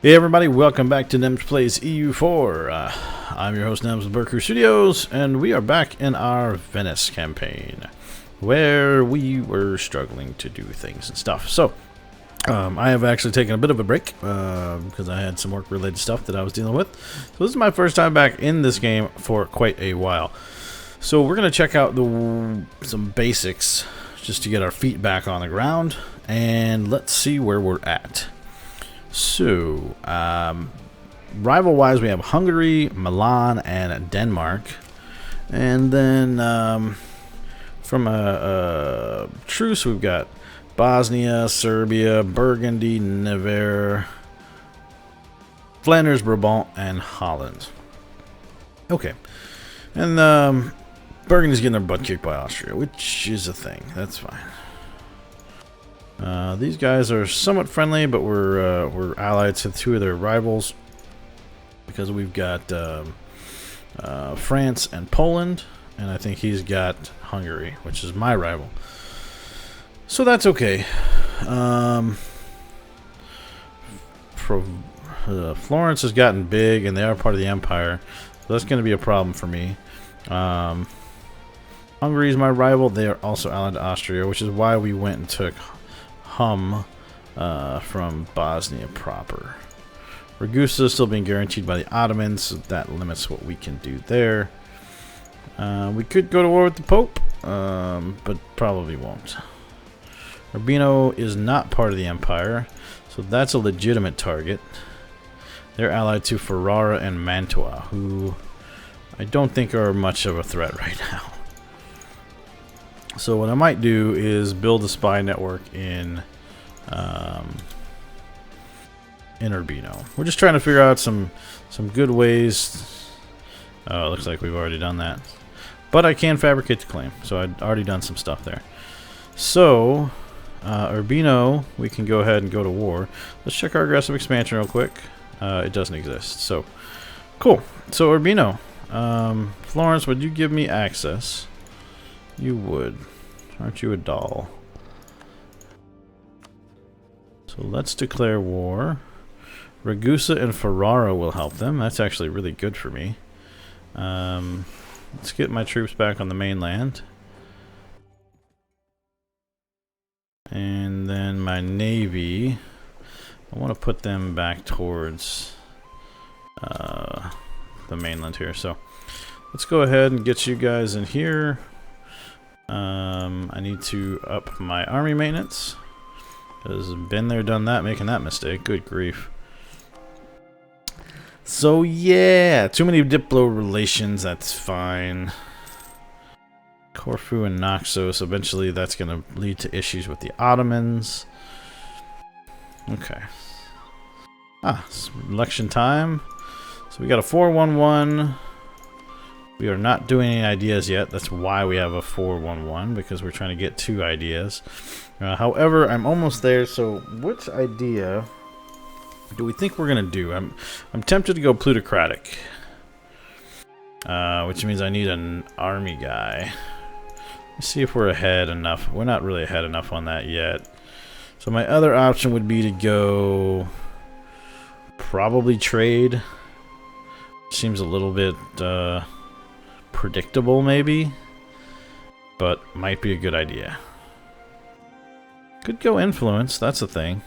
Hey everybody, welcome back to Nems Plays EU4. I'm your host Nems with Burkru Studios, and we are back in our Venice campaign, where we were struggling to do things and stuff. So, I have actually taken a bit of a break, because I had some work-related stuff that I was dealing with. So this is my first time back in this game for quite a while. So we're going to check out some basics, just to get our feet back on the ground, and let's see where we're at. So, rival-wise, we have Hungary, Milan, and Denmark. And then, from a truce, we've got Bosnia, Serbia, Burgundy, Navarre, Flanders, Brabant, and Holland. Okay. And, Burgundy's getting their butt kicked by Austria, which is a thing. That's fine. These guys are somewhat friendly, but we're allied to two of their rivals because we've got France and Poland, and I think he's got Hungary, which is my rival. So that's okay. Florence has gotten big, and they are part of the empire, so that's going to be a problem for me. Hungary is my rival. They are also allied to Austria, which is why we went and took from Bosnia proper. Ragusa is still being guaranteed by the Ottomans, so that limits what we can do there. We could go to war with the Pope, but probably won't. Urbino is not part of the Empire, so that's a legitimate target. They're allied to Ferrara and Mantua, who I don't think are much of a threat right now. So what I might do is build a spy network in Urbino. We're just trying to figure out some good ways. Oh, it looks like we've already done that. But I can fabricate the claim, so I'd already done some stuff there. So, Urbino, we can go ahead and go to war. Let's check our aggressive expansion real quick. It doesn't exist, so cool. So Urbino, Florence, would you give me access? You would. Aren't you a doll? So let's declare war. Ragusa and Ferrara will help them. That's actually really good for me. Let's get my troops back on the mainland. And then my navy, I want to put them back towards the mainland here. So let's go ahead and get you guys in here. I need to up my army maintenance, because I've been there, done that, making that mistake. Good grief. So yeah, too many Diplo relations, that's fine. Corfu and Naxos, eventually that's going to lead to issues with the Ottomans. Okay. It's election time. So we got a 411. We are not doing any ideas yet. That's why we have a 411, because we're trying to get 2 ideas. However, I'm almost there. So, which idea do we think we're gonna do? I'm tempted to go plutocratic, which means I need an army guy. Let's see if we're ahead enough. We're not really ahead enough on that yet. So my other option would be to go probably trade. Seems a little bit predictable maybe, but might be a good idea. Could go influence, that's the thing.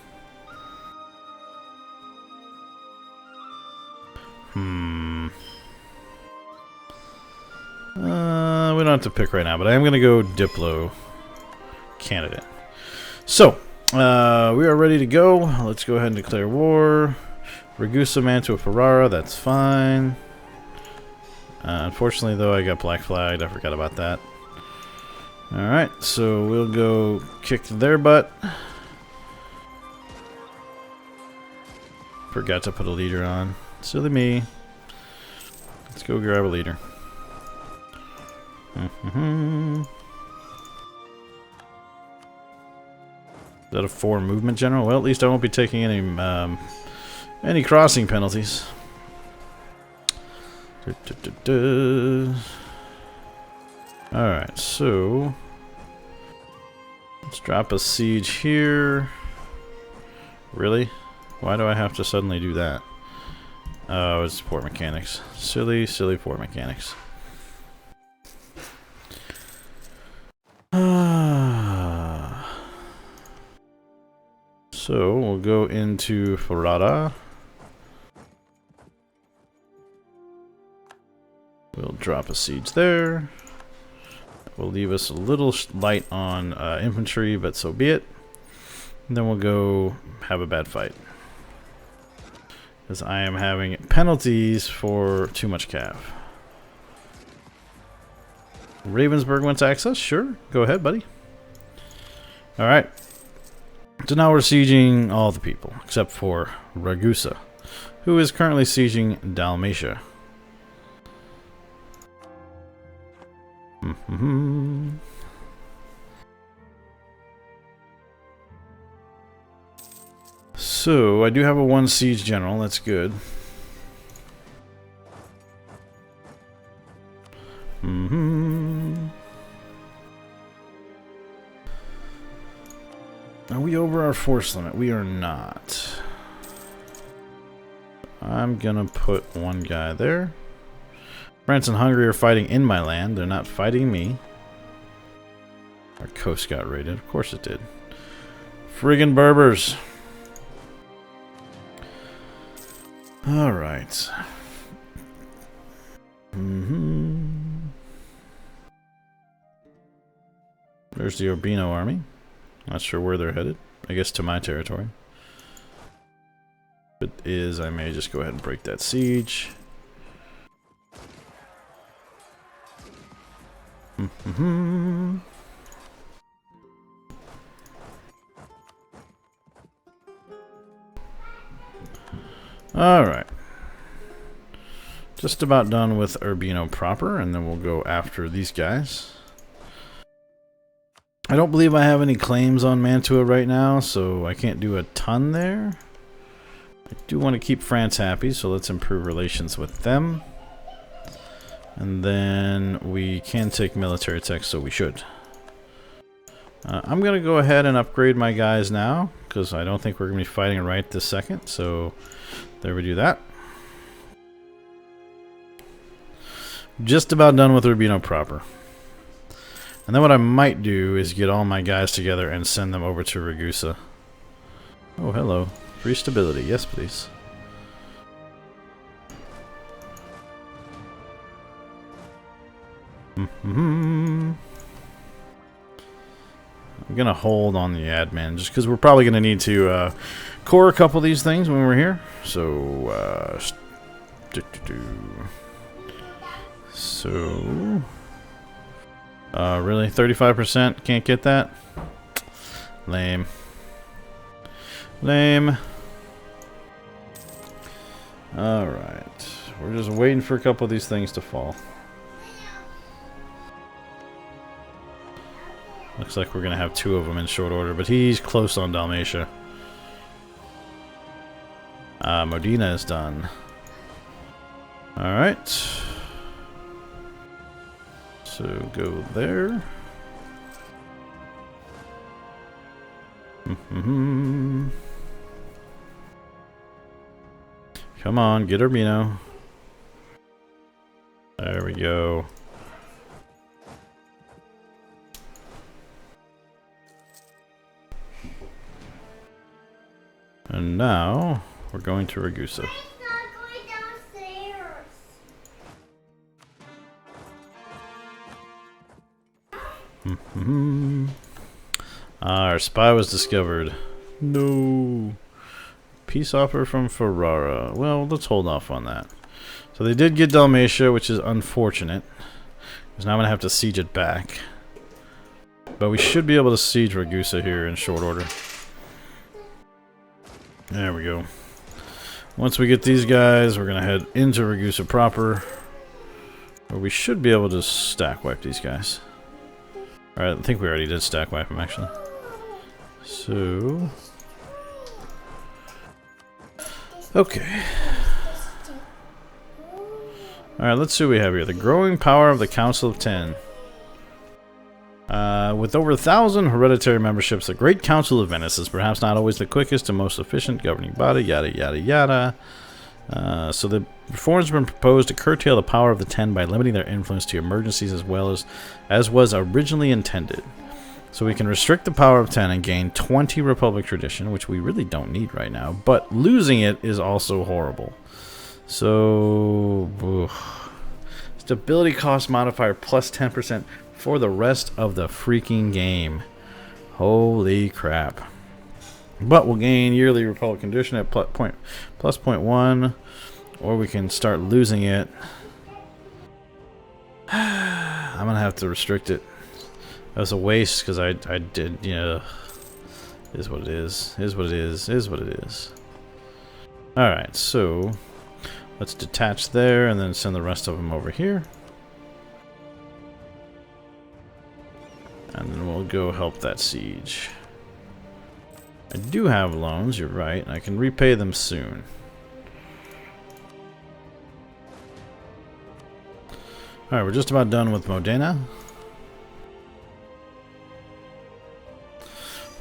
We don't have to pick right now, but I am going to go Diplo candidate. So, we are ready to go. Let's go ahead and declare war. Ragusa, Mantua, Ferrara, that's fine. Unfortunately, though, I got black flagged. I forgot about that. Alright, so we'll go kick their butt. Forgot to put a leader on. Silly me. Let's go grab a leader. Is that a 4 movement general? Well, at least I won't be taking any crossing penalties. Alright, so let's drop a siege here. Really? Why do I have to suddenly do that? Oh, it's port mechanics. Silly, silly port mechanics. So, we'll go into Ferrara. We'll drop a siege there. Will leave us a little light on infantry, but so be it. And then we'll go have a bad fight. Because I am having penalties for too much cav. Ravensburg wants access? Sure. Go ahead, buddy. Alright. So now we're sieging all the people, except for Ragusa, who is currently sieging Dalmatia. So, I do have a 1 siege general, that's good. Are we over our force limit? We are not. I'm gonna put 1 guy there. France and Hungary are fighting in my land. They're not fighting me. Our coast got raided. Of course it did. Friggin' Berbers. Alright. There's the Urbino army. Not sure where they're headed. I guess to my territory. If it is, I may just go ahead and break that siege. Alright. Just about done with Urbino proper, and then we'll go after these guys. I don't believe I have any claims on Mantua right now, so I can't do a ton there. I do want to keep France happy, so let's improve relations with them. And then we can take military tech, so we should. I'm going to go ahead and upgrade my guys now, because I don't think we're going to be fighting right this second, so there we do that. Just about done with Urbino proper. And then what I might do is get all my guys together and send them over to Ragusa. Oh, hello. Free stability. Yes, please. I'm gonna hold on the admin just because we're probably gonna need to core a couple of these things when we're here. So, really? 35%? Can't get that? Lame. Lame. Alright. We're just waiting for a couple of these things to fall. Looks like we're going to have 2 of them in short order, but he's close on Dalmatia. Modena is done. Alright. So go there. Come on, get Urbino. There we go. And now we're going to Ragusa. Our spy was discovered. No. Peace offer from Ferrara. Well, let's hold off on that. So they did get Dalmatia, which is unfortunate. Because now I'm going to have to siege it back. But we should be able to siege Ragusa here in short order. There we go. Once we get these guys, we're going to head into Ragusa proper. Where we should be able to stack wipe these guys. Alright, I think we already did stack wipe them actually. So... okay. Alright, let's see what we have here. The growing power of the Council of 10. With over 1,000 hereditary memberships, the Great Council of Venice is perhaps not always the quickest and most efficient governing body, yada yada yada. So the reforms have been proposed to curtail the power of the 10 by limiting their influence to emergencies as was originally intended. So we can restrict the power of 10 and gain 20 Republic tradition, which we really don't need right now, but losing it is also horrible. So, stability cost modifier plus 10% for the rest of the freaking game. Holy crap. But we'll gain yearly Republic condition at plus 0.1, or we can start losing it. I'm going to have to restrict it. That was a waste because I did, you know, is what it is, is what it is what it is. Alright, so let's detach there and then send the rest of them over here. And then we'll go help that siege. I do have loans, you're right. I can repay them soon. Alright, we're just about done with Modena.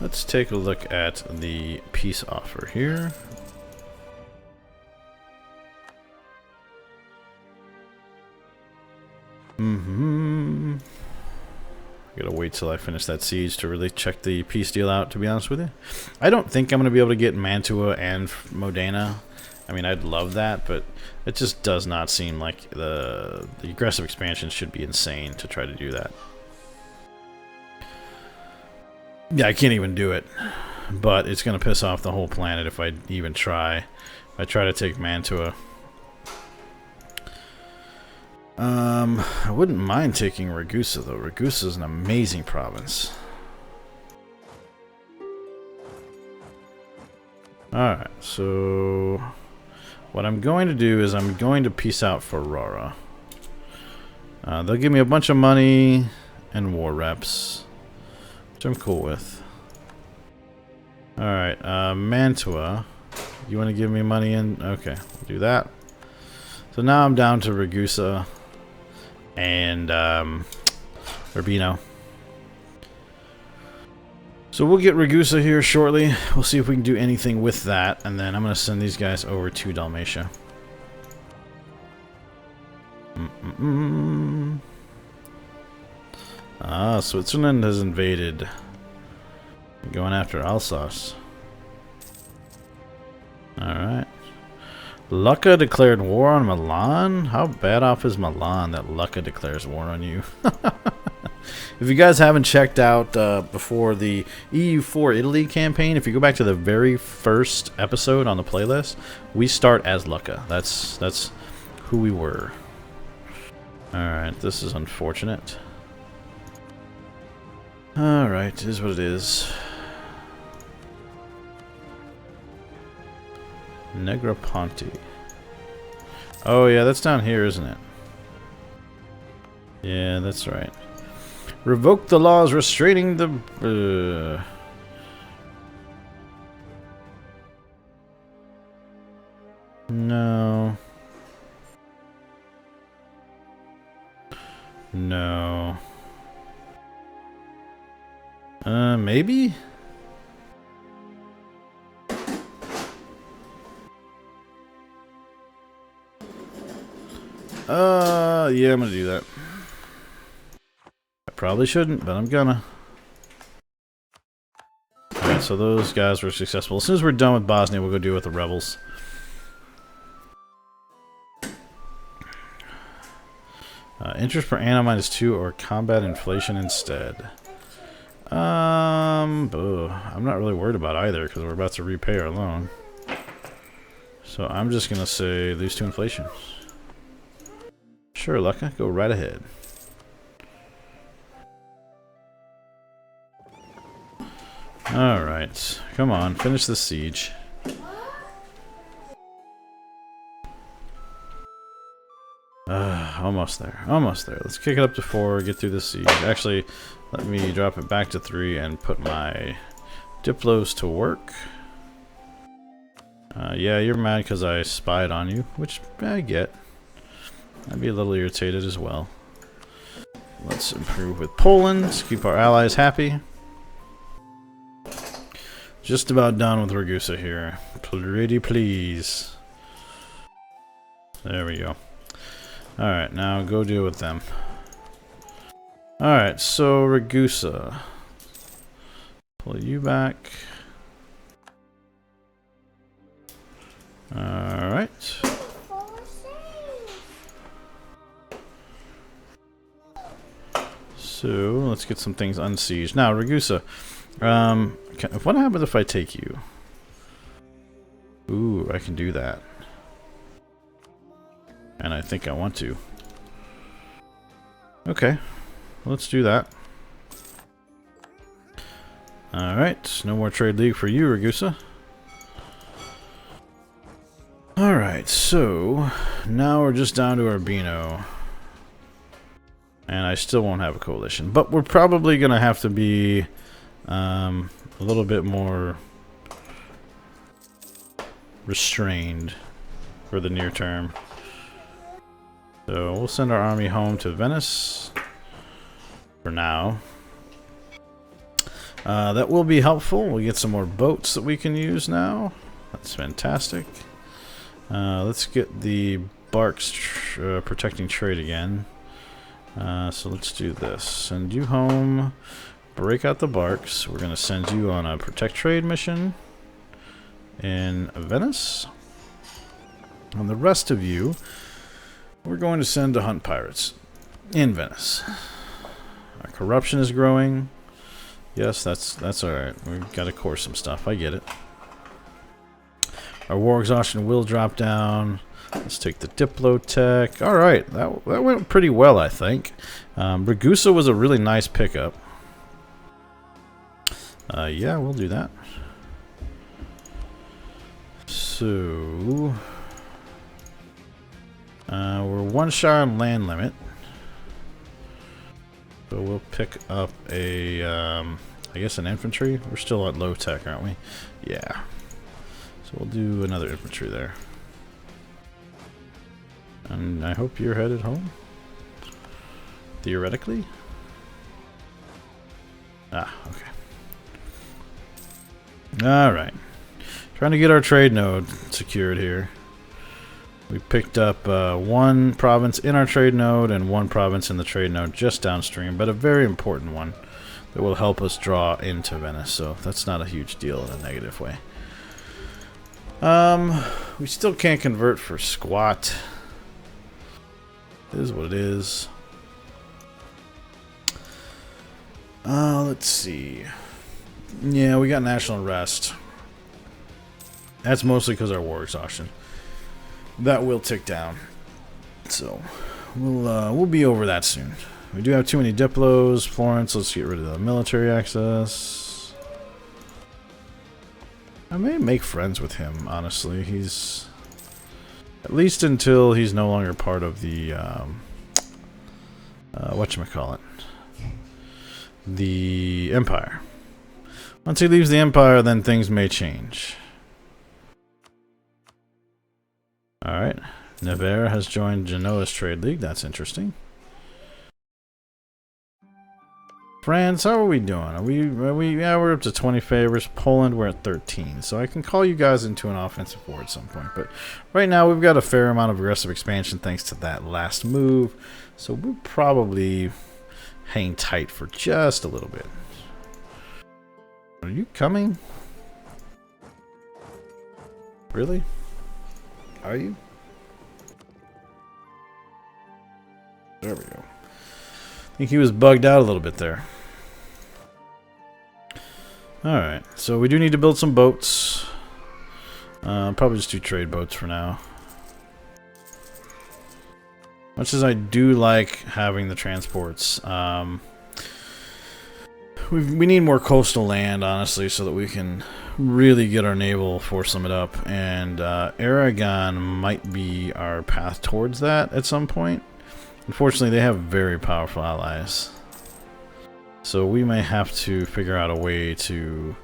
Let's take a look at the peace offer here. I gotta wait till I finish that siege to really check the peace deal out, to be honest with you. I don't think I'm gonna be able to get Mantua and Modena. I mean, I'd love that, but it just does not seem like the aggressive expansion should be insane to try to do that. Yeah, I can't even do it, but it's gonna piss off the whole planet if I even try. If I try to take Mantua. I wouldn't mind taking Ragusa, though. Ragusa is an amazing province. Alright, so what I'm going to do is I'm going to peace out Ferrara. They'll give me a bunch of money and war reps, which I'm cool with. Alright, Mantua. You want to give me money in? Okay, we'll do that. So now I'm down to Ragusa and Urbino. So we'll get Ragusa here shortly. We'll see if we can do anything with that, and then I'm going to send these guys over to Dalmatia. Ah, Switzerland has invaded. Going after Alsace. Alright. Lucca declared war on Milan? How bad off is Milan that Lucca declares war on you? If you guys haven't checked out before the EU4 Italy campaign, if you go back to the very first episode on the playlist, we start as Lucca. That's who we were. Alright, this is unfortunate. Alright, it is what it is. Negroponte. Oh yeah, that's down here, isn't it? Yeah, that's right. Revoke the laws restraining the... No. No. Maybe? Yeah, I'm gonna do that. I probably shouldn't, but I'm gonna. Alright, so those guys were successful. As soon as we're done with Bosnia, we'll go deal with the rebels. Interest per annum -2 or combat inflation instead. I'm not really worried about either because we're about to repay our loan. So I'm just gonna say lose to inflation. Sure, Lucca, go right ahead. Alright, come on, finish the siege. Almost there, almost there. Let's kick it up to 4, get through the siege. Actually, let me drop it back to 3 and put my Diplos to work. Yeah, you're mad because I spied on you, which I get. I'd be a little irritated as well. Let's improve with Poland. Let's keep our allies happy. Just about done with Ragusa here. Pretty please. There we go. Alright, now go deal with them. Alright, so Ragusa. Pull you back. Alright. So, let's get some things unsieged. Now, Ragusa. What happens if I take you? Ooh, I can do that. And I think I want to. Okay. Let's do that. Alright, no more trade league for you, Ragusa. Alright, so now we're just down to Urbino. And I still won't have a coalition. But we're probably going to have to be a little bit more restrained for the near term. So we'll send our army home to Venice for now. That will be helpful. We'll get some more boats that we can use now. That's fantastic. Let's get the barks protecting trade again. So let's do this. Send you home. Break out the barks. We're going to send you on a protect trade mission in Venice. And the rest of you, we're going to send to hunt pirates in Venice. Our corruption is growing. Yes, that's alright. We've got to course some stuff. I get it. Our war exhaustion will drop down. Let's take the Diplotech. Alright, that went pretty well, I think. Ragusa was a really nice pickup. Yeah, we'll do that. So... we're one shy on land limit. So we'll pick up a, I guess an infantry. We're still at low tech, aren't we? Yeah. So we'll do another infantry there. And I hope you're headed home. Theoretically. Ah, okay. Alright. Trying to get our trade node secured here. We picked up one province in our trade node and one province in the trade node just downstream, but a very important one that will help us draw into Venice, so that's not a huge deal in a negative way. We still can't convert for squat. It is what it is. Let's see. Yeah, we got national rest. That's mostly because our war exhaustion. That will tick down. So we'll be over that soon. We do have too many Diplos. Florence, let's get rid of the military access. I may make friends with him, honestly. He's... At least until he's no longer part of the... whatchamacallit? The Empire. Once he leaves the Empire, then things may change. Alright. Navarre has joined Genoa's Trade League. That's interesting. France, how are we doing? Yeah, we're up to 20 favors. Poland, we're at 13. So I can call you guys into an offensive war at some point. But right now, we've got a fair amount of aggressive expansion thanks to that last move. So we'll probably hang tight for just a little bit. Are you coming? Really? Are you? There we go. I think he was bugged out a little bit there. Alright, so we do need to build some boats. Probably just do trade boats for now. Much as I do like having the transports, we need more coastal land, honestly, so that we can really get our naval force limit up. And Aragon might be our path towards that at some point. Unfortunately, they have very powerful allies. So we may have to figure out a way to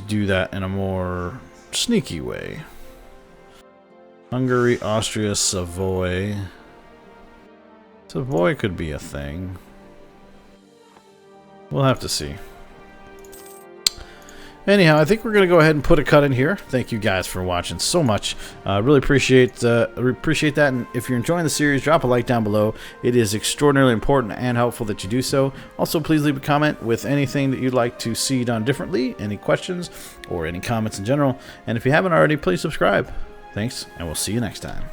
do that in a more sneaky way. Hungary, Austria, Savoy. Savoy could be a thing. We'll have to see. Anyhow, I think we're going to go ahead and put a cut in here. Thank you guys for watching so much. Really appreciate that. And if you're enjoying the series, drop a like down below. It is extraordinarily important and helpful that you do so. Also, please leave a comment with anything that you'd like to see done differently, any questions, or any comments in general. And if you haven't already, please subscribe. Thanks, and we'll see you next time.